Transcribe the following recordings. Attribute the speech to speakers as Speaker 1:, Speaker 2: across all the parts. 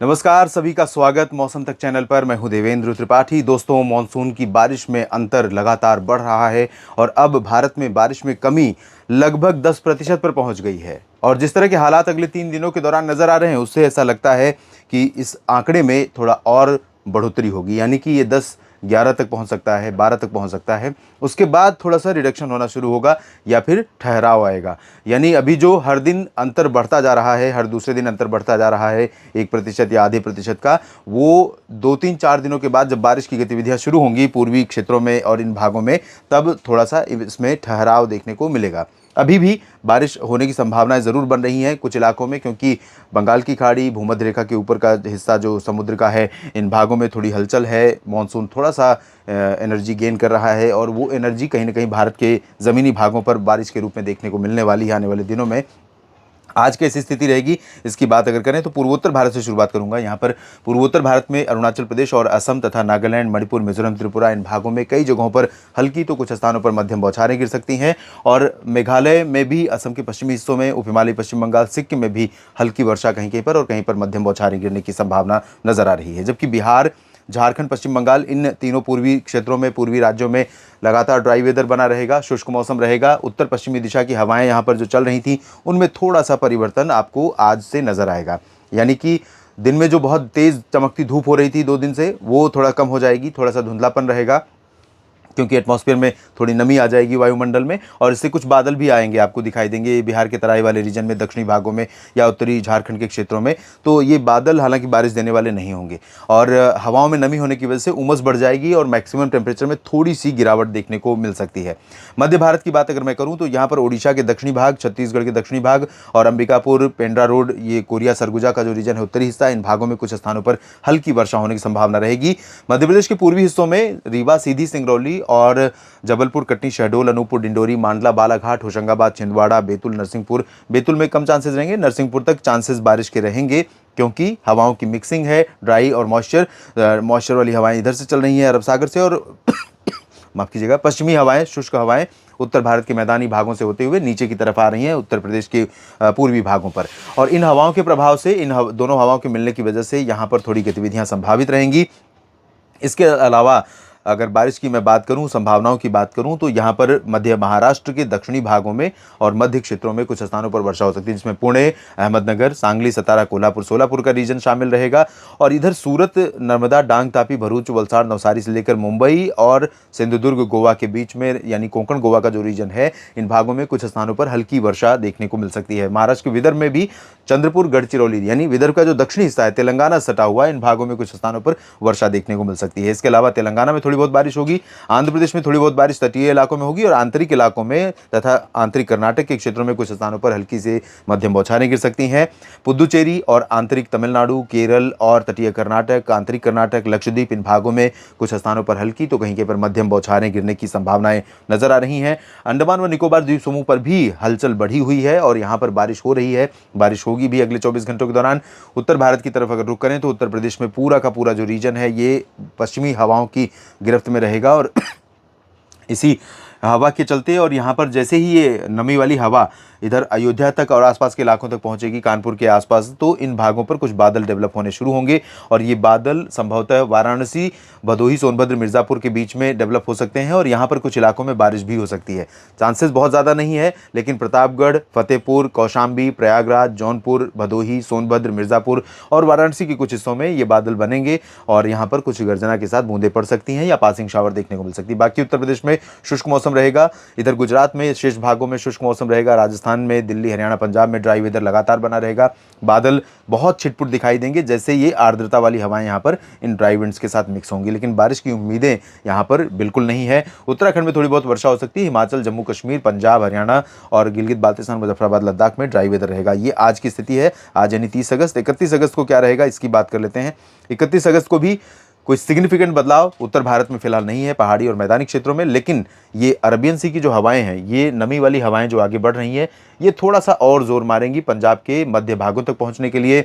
Speaker 1: नमस्कार, सभी का स्वागत मौसम तक चैनल पर। मैं हूं देवेंद्र त्रिपाठी। दोस्तों, मानसून की बारिश में अंतर लगातार बढ़ रहा है और अब भारत में बारिश में कमी लगभग 10% पर पहुंच गई है। और जिस तरह के हालात अगले 3 दिनों के दौरान नजर आ रहे हैं, उससे ऐसा लगता है कि इस आंकड़े में थोड़ा और बढ़ोतरी होगी, यानी कि ये 10-11 तक पहुंच सकता है, 12 तक पहुंच सकता है। उसके बाद थोड़ा सा रिडक्शन होना शुरू होगा या फिर ठहराव आएगा। यानी अभी जो हर दिन अंतर बढ़ता जा रहा है, हर दूसरे दिन अंतर बढ़ता जा रहा है 1% या आधे प्रतिशत का, वो 2-3-4 दिनों के बाद जब बारिश की गतिविधियां शुरू होंगी पूर्वी क्षेत्रों में और इन भागों में, तब थोड़ा सा इसमें ठहराव देखने को मिलेगा। अभी भी बारिश होने की संभावनाएं ज़रूर बन रही हैं कुछ इलाकों में, क्योंकि बंगाल की खाड़ी, भूमध्य रेखा के ऊपर का हिस्सा जो समुद्र का है, इन भागों में थोड़ी हलचल है। मॉनसून थोड़ा सा एनर्जी गेन कर रहा है और वो एनर्जी कहीं ना कहीं भारत के ज़मीनी भागों पर बारिश के रूप में देखने को मिलने वाली है आने वाले दिनों में। आज कैसी स्थिति रहेगी, इसकी बात अगर करें तो पूर्वोत्तर भारत से शुरुआत करूंगा। यहाँ पर पूर्वोत्तर भारत में अरुणाचल प्रदेश और असम तथा नागालैंड, मणिपुर, मिजोरम, त्रिपुरा, इन भागों में कई जगहों पर हल्की तो कुछ स्थानों पर मध्यम बौछारें गिर सकती हैं। और मेघालय में भी, असम के पश्चिमी हिस्सों में, उप हिमालय, पश्चिम बंगाल, सिक्किम में भी हल्की वर्षा कहीं कहीं पर और कहीं पर मध्यम बौछारें गिरने की संभावना नजर आ रही है। जबकि बिहार, झारखंड, पश्चिम बंगाल, इन तीनों पूर्वी क्षेत्रों में, पूर्वी राज्यों में लगातार ड्राई वेदर बना रहेगा, शुष्क मौसम रहेगा। उत्तर पश्चिमी दिशा की हवाएं यहाँ पर जो चल रही थी, उनमें थोड़ा सा परिवर्तन आपको आज से नजर आएगा। यानी कि दिन में जो बहुत तेज चमकती धूप हो रही थी 2 दिन से, वो थोड़ा कम हो जाएगी, थोड़ा सा धुंधलापन रहेगा, क्योंकि एटमॉस्फेयर में थोड़ी नमी आ जाएगी वायुमंडल में, और इससे कुछ बादल भी आएंगे, आपको दिखाई देंगे बिहार के तराई वाले रीजन में, दक्षिणी भागों में या उत्तरी झारखंड के क्षेत्रों में। तो ये बादल हालांकि बारिश देने वाले नहीं होंगे। और हवाओं में नमी होने की वजह से उमस बढ़ जाएगी और मैक्सिमम टेम्परेचर में थोड़ी सी गिरावट देखने को मिल सकती है। मध्य भारत की बात अगर मैं करूँ तो यहाँ पर ओडिशा के दक्षिणी भाग, छत्तीसगढ़ के दक्षिणी भाग और अंबिकापुर, पेंड्रा रोड, ये कोरिया सरगुजा का जो रीजन है, उत्तरी हिस्सा, इन भागों में कुछ स्थानों पर हल्की वर्षा होने की संभावना रहेगी। मध्य प्रदेश के पूर्वी हिस्सों में रीवा, सीधी, सिंगरौली और जबलपुर, कटनी, शहडोल, अनूपपुर, डिंडोरी, मांडला, बालाघाट, होशंगाबाद, छिंदवाड़ा, बैतूल, नरसिंहपुर, बैतूल में कम चांसेस रहेंगे, नरसिंहपुर तक चांसेस बारिश के रहेंगे, क्योंकि हवाओं की मिक्सिंग है, ड्राई और मॉइस्चर वाली हवाएं इधर से चल रही हैं अरब सागर से, और माफ कीजिएगा, पश्चिमी हवाएं, शुष्क हवाएं उत्तर भारत के मैदानी भागों से होते हुए नीचे की तरफ आ रही हैं उत्तर प्रदेश के पूर्वी भागों पर। और इन हवाओं के प्रभाव से, दोनों हवाओं के मिलने की वजह से यहाँ पर थोड़ी गतिविधियां संभावित रहेंगी। इसके अलावा अगर बारिश की मैं बात करूं, संभावनाओं की बात करूं, तो यहाँ पर मध्य महाराष्ट्र के दक्षिणी भागों में और मध्य क्षेत्रों में कुछ स्थानों पर वर्षा हो सकती है, जिसमें पुणे, अहमदनगर, सांगली, सतारा, कोल्हापुर, सोलापुर का रीजन शामिल रहेगा। और इधर सूरत, नर्मदा, डांग, तापी, भरूच, वलसाड़, नवसारी से लेकर मुंबई और सिंधुदुर्ग, गोवा के बीच में, यानी कोंकण गोवा का जो रीजन है, इन भागों में कुछ स्थानों पर हल्की वर्षा देखने को मिल सकती है। महाराष्ट्र के विदर्भ में भी चंद्रपुर, गढ़चिरौली, यानी विदर्भ का जो दक्षिणी हिस्सा है, तेलंगाना सटा हुआ, इन भागों में कुछ स्थानों पर वर्षा देखने को मिल सकती है। इसके अलावा तेलंगाना में थोड़ी बहुत बारिश होगी, आंध्र प्रदेश में थोड़ी बहुत बारिश तटीय इलाकों में होगी और आंतरिक इलाकों में तथा आंतरिक कर्नाटक के क्षेत्रों में कुछ स्थानों पर हल्की से मध्यम बौछारें गिर सकती हैं। पुदुचेरी और आंतरिक तमिलनाडु, केरल और तटीय कर्नाटक, आंतरिक कर्नाटक, लक्षद्वीप, इन भागों में कुछ स्थानों पर हल्की तो कहीं के पर मध्यम बौछारें गिरने की संभावनाएं नजर आ रही हैं। अंडमान व निकोबार द्वीप समूह पर भी हलचल बढ़ी हुई है और यहाँ पर बारिश हो रही है, बारिश होगी भी अगले 24 घंटों के दौरान। उत्तर भारत की तरफ अगर रुख करें तो उत्तर प्रदेश में पूरा का पूरा जो रीजन है, ये पश्चिमी हवाओं की गिरफ्त में रहेगा और इसी हवा के चलते, और यहाँ पर जैसे ही ये नमी वाली हवा इधर अयोध्या तक और आसपास के इलाकों तक पहुंचेगी, कानपुर के आसपास, तो इन भागों पर कुछ बादल डेवलप होने शुरू होंगे और ये बादल संभवतः वाराणसी, भदोही, सोनभद्र, मिर्ज़ापुर के बीच में डेवलप हो सकते हैं और यहाँ पर कुछ इलाकों में बारिश भी हो सकती है। चांसेस बहुत ज़्यादा नहीं है, लेकिन प्रतापगढ़, फतेहपुर, कौशाम्बी, प्रयागराज, जौनपुर, भदोही, सोनभद्र, मिर्ज़ापुर और वाराणसी के कुछ हिस्सों में ये बादल बनेंगे और यहाँ पर कुछ गर्जना के साथ बूंदें पड़ सकती हैं या पासिंग शावर देखने को मिल सकती है। बाकी उत्तर प्रदेश में शुष्क मौसम रहेगा, इधर गुजरात में शेष भागों में शुष्क मौसम रहेगा, राजस्थान में, दिल्ली, हरियाणा, पंजाब में ड्राई वेदर लगातार बना रहेगा। बादल बहुत छिटपुट दिखाई देंगे जैसे ये आर्द्रता वाली हवाएं यहाँ पर इन ड्राई विंड्स के साथ मिक्स होंगी, लेकिन बारिश की उम्मीदें यहाँ पर बिल्कुल नहीं है। उत्तराखंड में थोड़ी बहुत वर्षा हो सकती है, हिमाचल, जम्मू कश्मीर, पंजाब, हरियाणा और गिलगित बाल्टिस्तान, मुजफ्फराबाद, लद्दाख में ड्राई वेदर रहेगा। ये आज की स्थिति है, आज यानी 30 अगस्त। 31 अगस्त को क्या रहेगा इसकी बात कर लेते हैं। 31 अगस्त को भी कोई सिग्निफिकेंट बदलाव उत्तर भारत में फिलहाल नहीं है, पहाड़ी और मैदानी क्षेत्रों में, लेकिन ये अरबियन सी की जो हवाएं हैं, ये नमी वाली हवाएं जो आगे बढ़ रही हैं, ये थोड़ा सा और जोर मारेंगी पंजाब के मध्य भागों तक पहुंचने के लिए।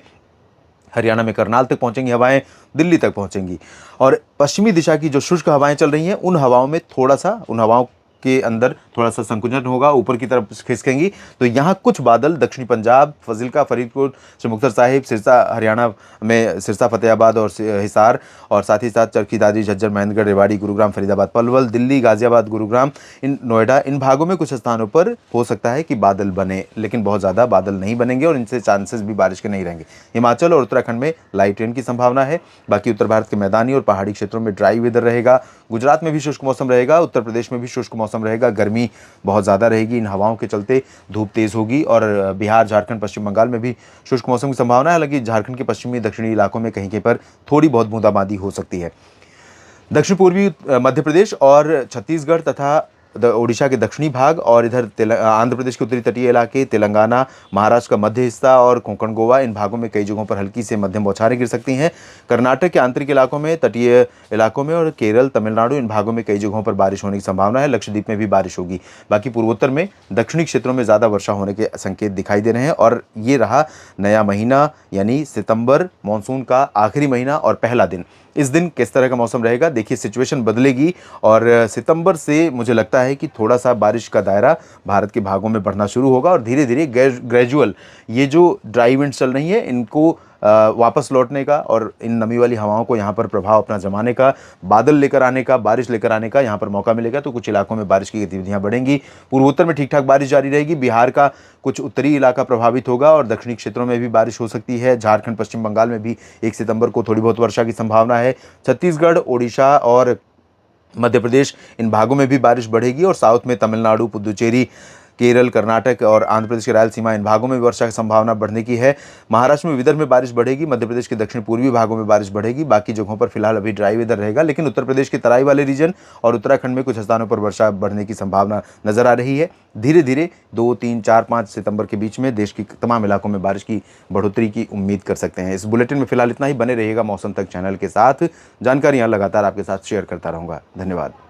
Speaker 1: हरियाणा में करनाल तक पहुंचेंगी हवाएं, दिल्ली तक पहुंचेंगी और पश्चिमी दिशा की जो शुष्क हवाएं चल रही हैं, उन हवाओं के अंदर थोड़ा सा संकुचन होगा, ऊपर की तरफ खिसकेंगी। तो यहाँ कुछ बादल दक्षिणी पंजाब, फजीलका, फरीदकोट, श्री मुक्तसर साहिब, सिरसा हरियाणा में सिरसा, फतेहाबाद और हिसार, और साथ ही साथ चरखी दादरी, झज्जर, महेंद्रगढ़, रेवाड़ी, गुरुग्राम, फरीदाबाद, पलवल, दिल्ली, गाजियाबाद, गुरुग्राम, नोएडा, इन भागों में कुछ स्थानों पर हो सकता है कि बादल बने, लेकिन बहुत ज़्यादा बादल नहीं बनेंगे और इनसे चांसेस भी बारिश के नहीं रहेंगे। हिमाचल और उत्तराखंड में लाइट रेन की संभावना है। बाकी उत्तर भारत के मैदानी और पहाड़ी क्षेत्रों में ड्राई वेदर रहेगा। गुजरात में भी शुष्क मौसम रहेगा, उत्तर प्रदेश में भी शुष्क मौसम रहेगा। गर्मी बहुत ज़्यादा रहेगी, इन हवाओं के चलते धूप तेज़ होगी। और बिहार, झारखंड, पश्चिम बंगाल में भी शुष्क मौसम की संभावना है। हालांकि झारखंड के पश्चिमी दक्षिणी इलाकों में कहीं कहीं पर थोड़ी बहुत बूंदाबांदी हो सकती है। दक्षिण पूर्वी मध्य प्रदेश और छत्तीसगढ़ तथा ओडिशा के दक्षिणी भाग और इधर आंध्र प्रदेश के उत्तरी तटीय इलाके, तेलंगाना, महाराष्ट्र का मध्य हिस्सा और कोंकण, गोवा, इन भागों में कई जगहों पर हल्की से मध्यम बौछारें गिर सकती हैं। कर्नाटक के आंतरिक इलाकों में, तटीय इलाकों में और केरल, तमिलनाडु, इन भागों में कई जगहों पर बारिश होने की संभावना है। लक्षद्वीप में भी बारिश होगी। बाकी पूर्वोत्तर में दक्षिणी क्षेत्रों में ज़्यादा वर्षा होने के संकेत दिखाई दे रहे हैं। और ये रहा नया महीना, यानी सितंबर, मानसून का आखिरी महीना और पहला दिन। इस दिन किस तरह का मौसम रहेगा, देखिए सिचुएशन बदलेगी और सितंबर से मुझे लगता है कि थोड़ा सा बारिश का दायरा भारत के भागों में बढ़ना शुरू होगा और धीरे धीरे ग्रेजुअल ये जो ड्राई इवेंट्स चल रही हैं इनको वापस लौटने का और इन नमी वाली हवाओं को यहाँ पर प्रभाव अपना जमाने का, बादल लेकर आने का, बारिश लेकर आने का यहाँ पर मौका मिलेगा। तो कुछ इलाकों में बारिश की गतिविधियाँ बढ़ेंगी। पूर्वोत्तर में ठीक ठाक बारिश जारी रहेगी। बिहार का कुछ उत्तरी इलाका प्रभावित होगा और दक्षिणी क्षेत्रों में भी बारिश हो सकती है। झारखंड, पश्चिम बंगाल में भी 1 सितंबर को थोड़ी बहुत वर्षा की संभावना है। छत्तीसगढ़, ओडिशा और मध्य प्रदेश, इन भागों में भी बारिश बढ़ेगी। और साउथ में तमिलनाडु, पुदुचेरी, केरल, कर्नाटक और आंध्र प्रदेश के रायलसीमा, इन भागों में भी वर्षा की संभावना बढ़ने की है। महाराष्ट्र में, विदर्भ में बारिश बढ़ेगी। मध्य प्रदेश के दक्षिण पूर्वी भागों में बारिश बढ़ेगी। बाकी जगहों पर फिलहाल अभी ड्राई वेदर रहेगा, लेकिन उत्तर प्रदेश के तराई वाले रीजन और उत्तराखंड में कुछ स्थानों पर वर्षा बढ़ने की संभावना नजर आ रही है। धीरे धीरे 2, 3, 4, 5 सितंबर के बीच में देश के तमाम इलाकों में बारिश की बढ़ोतरी की उम्मीद कर सकते हैं। इस बुलेटिन में फिलहाल इतना ही। बने रहिएगा मौसम तक चैनल के साथ। जानकारियाँ लगातार आपके साथ शेयर करता रहूँगा। धन्यवाद।